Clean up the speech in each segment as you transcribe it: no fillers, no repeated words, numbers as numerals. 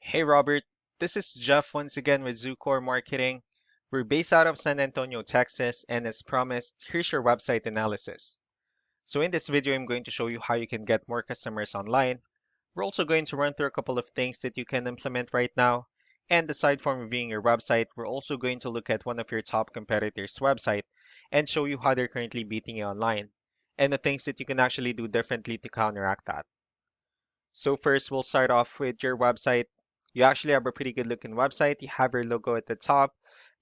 Hey Robert, this is Jeff once again with Zucore Marketing. We're based out of San Antonio, Texas, and as promised, here's your website analysis. So in this video, I'm going to show you how you can get more customers online. We're also going to run through a couple of things that you can implement right now. And aside from reviewing your website, we're also going to look at one of your top competitors' website and show you how they're currently beating you online and the things that you can actually do differently to counteract that. So first, we'll start off with your website. You actually have a pretty good looking website. You have your logo at the top.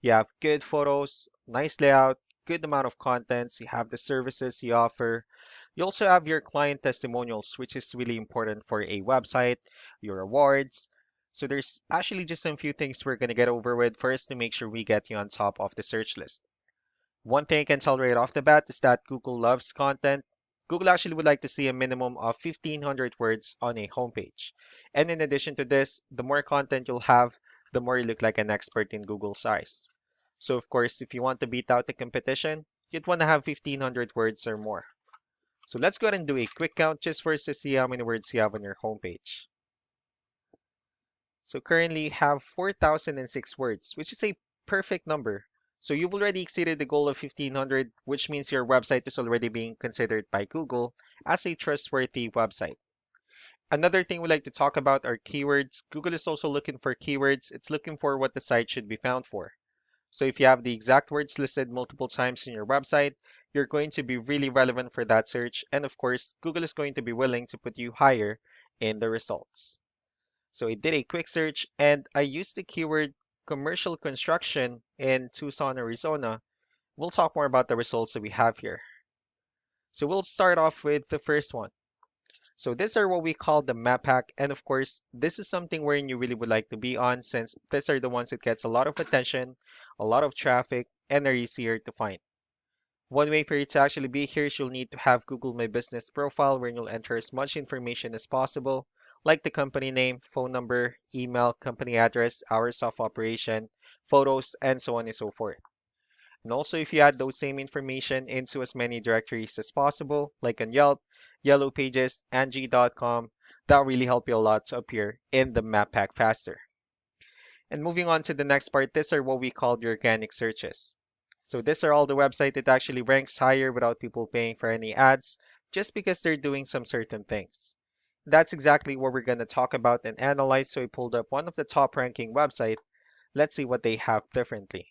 You have good photos, nice layout, good amount of contents. You have the services you offer. You also have your client testimonials, which is really important for a website, your awards. So there's actually just a few things we're going to get over with first to make sure we get you on top of the search list. One thing I can tell right off the bat is that Google loves content. Google actually would like to see a minimum of 1,500 words on a homepage. And in addition to this, the more content you'll have, the more you look like an expert in Google's eyes. So of course, if you want to beat out the competition, you'd want to have 1,500 words or more. So let's go ahead and do a quick count just for us to see how many words you have on your homepage. So currently you have 4,006 words, which is a perfect number. So you've already exceeded the goal of 1,500, which means your website is already being considered by Google as a trustworthy website. Another thing we like to talk about are keywords. Google is also looking for keywords. It's looking for what the site should be found for. So if you have the exact words listed multiple times in your website, you're going to be really relevant for that search. And of course, Google is going to be willing to put you higher in the results. So I did a quick search and I used the keyword commercial construction in Tucson, Arizona. We'll talk more about the results that we have here. So we'll start off with the first one. So these are what we call the map pack. And of course, this is something wherein you really would like to be on since these are the ones that gets a lot of attention, a lot of traffic, and are easier to find. One way for you to actually be here is you'll need to have Google My Business profile where you'll enter as much information as possible, like the company name, phone number, email, company address, hours of operation, photos, and so on and so forth. And also, if you add those same information into as many directories as possible, like on Yelp, Yellow Pages, Angie.com, that'll really help you a lot to appear in the map pack faster. And moving on to the next part, these are what we call the organic searches. So these are all the website that actually ranks higher without people paying for any ads, just because they're doing some certain things. That's exactly what we're going to talk about and analyze. So I pulled up one of the top ranking website. Let's see what they have differently.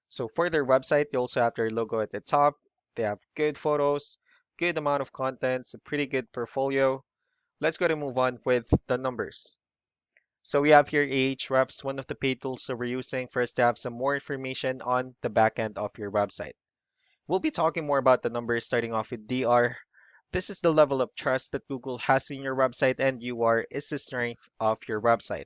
So for their website, they also have their logo at the top. They have good photos, good amount of contents, a pretty good portfolio. Let's go to move on with the numbers. So we have here Ahrefs, one of the paid tools that we're using for us to have some more information on the back end of your website. We'll be talking more about the numbers starting off with DR. This is the level of trust that Google has in your website, and UR is the strength of your website.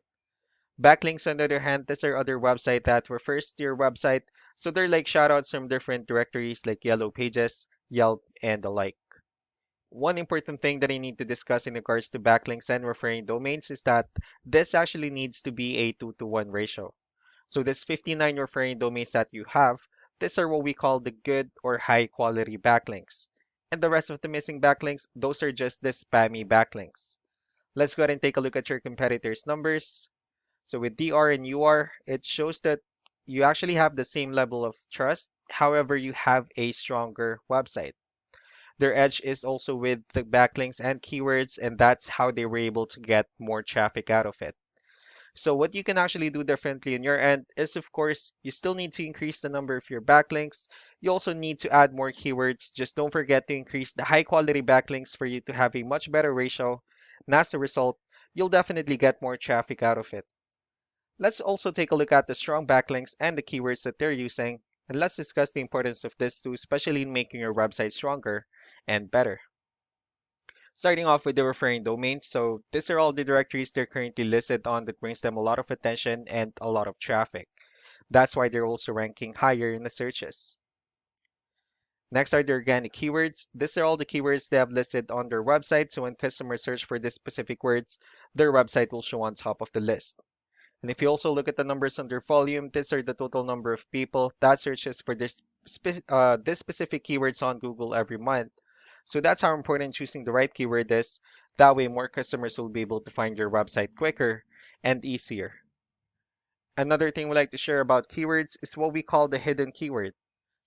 Backlinks, on the other hand, these are other websites that refers to your website, so they're like shoutouts from different directories like Yellow Pages, Yelp, and the like. One important thing that I need to discuss in regards to backlinks and referring domains is that this actually needs to be a 2 to 1 ratio. So this 59 referring domains that you have, these are what we call the good or high quality backlinks. And the rest of the missing backlinks, those are just the spammy backlinks. Let's go ahead and take a look at your competitors' numbers. So with DR and UR, it shows that you actually have the same level of trust. However, you have a stronger website. Their edge is also with the backlinks and keywords, and that's how they were able to get more traffic out of it. So what you can actually do differently on your end is, of course, you still need to increase the number of your backlinks. You also need to add more keywords. Just don't forget to increase the high quality backlinks for you to have a much better ratio. And as a result, you'll definitely get more traffic out of it. Let's also take a look at the strong backlinks and the keywords that they're using, and let's discuss the importance of this too, especially in making your website stronger and better. Starting off with the referring domains, so these are all the directories they're currently listed on that brings them a lot of attention and a lot of traffic. That's why they're also ranking higher in the searches. Next are the organic keywords. These are all the keywords they have listed on their website, so when customers search for these specific words, their website will show on top of the list. And if you also look at the numbers under volume, these are the total number of people that searches for this specific keywords on Google every month. So that's how important choosing the right keyword is. That way, more customers will be able to find your website quicker. and easier. Another thing we like to share about keywords is what we call the hidden keyword.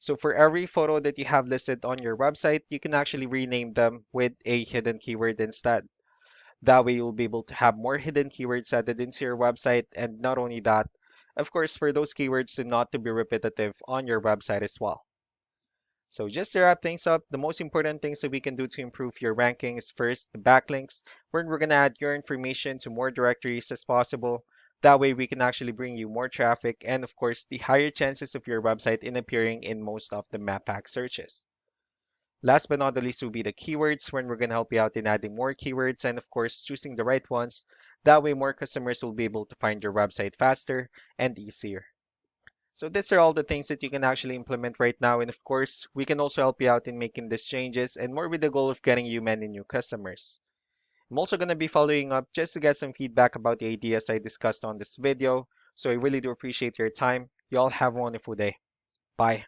So for every photo that you have listed on your website, you can actually rename them with a hidden keyword instead. That way you'll be able to have more hidden keywords added into your website. And not only that, of course, for those keywords to not to be repetitive on your website as well. So just to wrap things up, the most important things that we can do to improve your ranking is first the backlinks, where we're going to add your information to more directories as possible. That way we can actually bring you more traffic and of course the higher chances of your website in appearing in most of the map pack searches. Last but not the least will be the keywords, when we're going to help you out in adding more keywords and of course choosing the right ones. That way more customers will be able to find your website faster and easier. So these are all the things that you can actually implement right now. And of course, we can also help you out in making these changes and more with the goal of getting you many new customers. I'm also going to be following up just to get some feedback about the ideas I discussed on this video. So I really do appreciate your time. You all have a wonderful day. Bye.